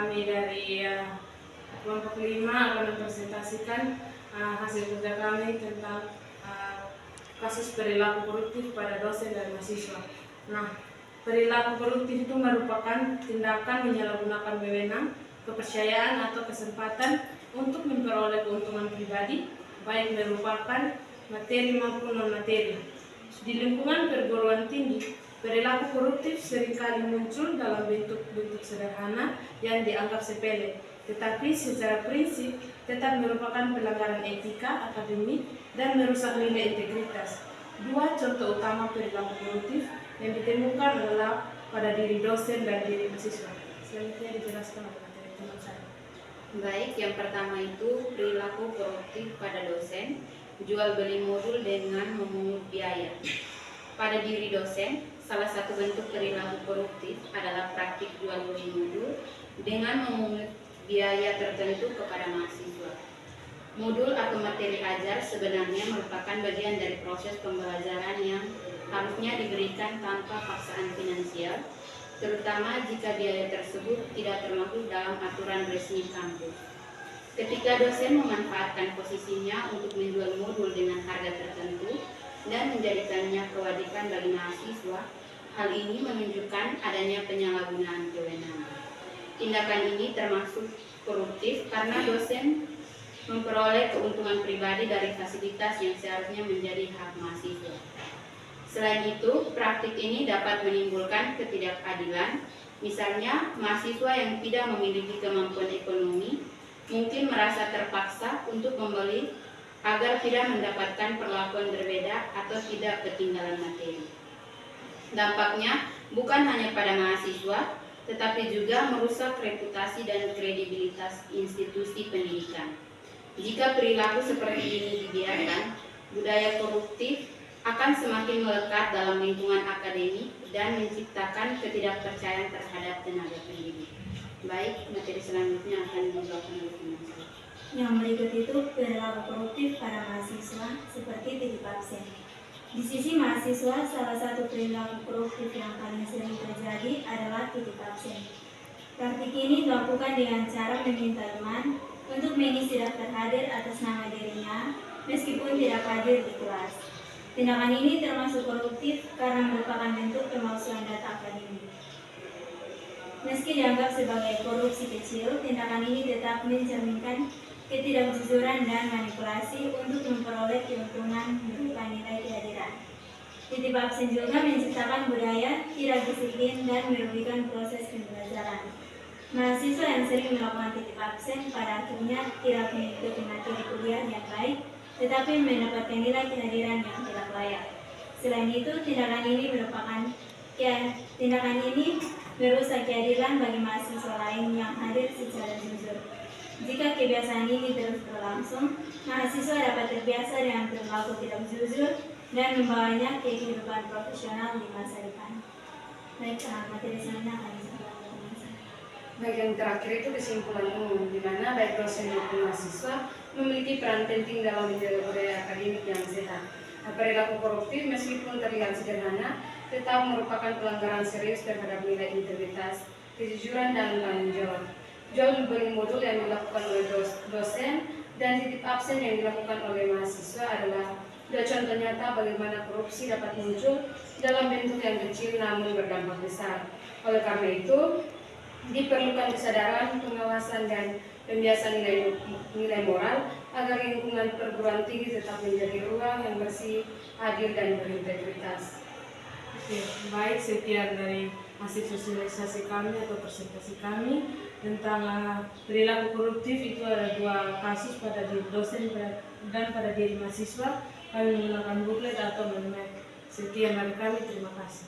kami dari kelompok 5 akan mempresentasikan hasil kerja kami tentang kasus perilaku koruptif pada dosen dan mahasiswa. Nah, perilaku koruptif itu merupakan tindakan menyalahgunakan wewenang, kepercayaan atau kesempatan untuk memperoleh keuntungan pribadi, baik merupakan materi maupun non-materi. Di lingkungan perguruan tinggi, perilaku koruptif seringkali muncul dalam bentuk-bentuk sederhana yang dianggap sepele, tetapi secara prinsip tetap merupakan pelanggaran etika akademik dan merusak nilai integritas. Dua contoh utama perilaku koruptif yang ditemukan adalah pada diri dosen dan diri mahasiswa. Selanjutnya dijelaskan oleh materi teman saya. Baik, yang pertama itu perilaku koruptif pada dosen, jual beli modul dengan memungut biaya. Pada diri dosen, salah satu bentuk perilaku koruptif adalah praktik jual beli modul dengan memungut biaya tertentu kepada mahasiswa. Modul atau materi ajar sebenarnya merupakan bagian dari proses pembelajaran yang harusnya diberikan tanpa paksaan finansial, terutama jika biaya tersebut tidak termasuk dalam aturan resmi kampus. Ketika dosen memanfaatkan posisinya untuk menjual modul dengan harga tertentu dan menjadikannya kewajiban bagi mahasiswa, hal ini menunjukkan adanya penyalahgunaan kewenangan. Tindakan ini termasuk koruptif karena dosen memperoleh keuntungan pribadi dari fasilitas yang seharusnya menjadi hak mahasiswa. Selain itu, praktik ini dapat menimbulkan ketidakadilan. Misalnya, mahasiswa yang tidak memiliki kemampuan ekonomi mungkin merasa terpaksa untuk membeli agar tidak mendapatkan perlakuan berbeda atau tidak ketinggalan materi. Dampaknya bukan hanya pada mahasiswa, tetapi juga merusak reputasi dan kredibilitas institusi pendidikan. Jika perilaku seperti ini dibiarkan, budaya koruptif akan semakin melekat dalam lingkungan akademik dan menciptakan ketidakpercayaan terhadap tenaga pendidik. Baik, materi selanjutnya akan dibawakan oleh teman saya. Yang berikut itu perilaku koruptif pada mahasiswa seperti titip absen. Di sisi mahasiswa, salah satu perilaku koruptif yang paling sering terjadi adalah titip absen. Praktik ini dilakukan dengan cara meminta teman untuk mengisi daftar hadir atas nama dirinya meskipun tidak hadir di kelas. Tindakan ini termasuk koruptif karena merupakan bentuk pemalsuan data akademik. Meski dianggap sebagai korupsi kecil, tindakan ini tetap mencerminkan ketidakjujuran dan manipulasi untuk memperoleh keuntungan berupa nilai kehadiran. Titip absen juga menciptakan budaya tidak disiplin dan merugikan proses pembelajaran. Mahasiswa yang sering melakukan titip absen pada akhirnya tidak mengikuti materi kuliah yang baik, tetapi mendapatkan nilai kehadiran yang tidak layak. Selain itu, tindakan ini merusak keadilan bagi mahasiswa lain yang hadir secara jujur. Jika kebiasaan ini terus berlangsung, mahasiswa dapat terbiasa dengan perilaku tidak jujur dan membawanya ke kehidupan profesional di masa depan. Baik, materi selanjutnya akan disampaikan oleh teman saya. Baik, yang terakhir itu kesimpulan umum, di mana baik dosen maupun mahasiswa memiliki peran penting dalam menjaga budaya akademik yang sehat. Perilaku koruptif meskipun terlihat sederhana, tetap merupakan pelanggaran serius terhadap nilai integritas, kejujuran, dan tanggung jawab. Jual beli modul yang dilakukan oleh dosen dan titip absen yang dilakukan oleh mahasiswa adalah dua contoh nyata bagaimana korupsi dapat muncul dalam bentuk yang kecil namun berdampak besar. Oleh karena itu, diperlukan kesadaran, pengawasan, dan pembiasaan nilai moral agar lingkungan perguruan tinggi tetap menjadi ruang yang bersih, adil, dan berintegritas. Oke, baik, sekian dari hasil sosialisasi kami atau presentasi kami tentang perilaku koruptif. Itu ada dua kasus pada diri dosen dan pada diri mahasiswa. Kami menggunakan booklet atau memek. Sekian dari kami, terima kasih.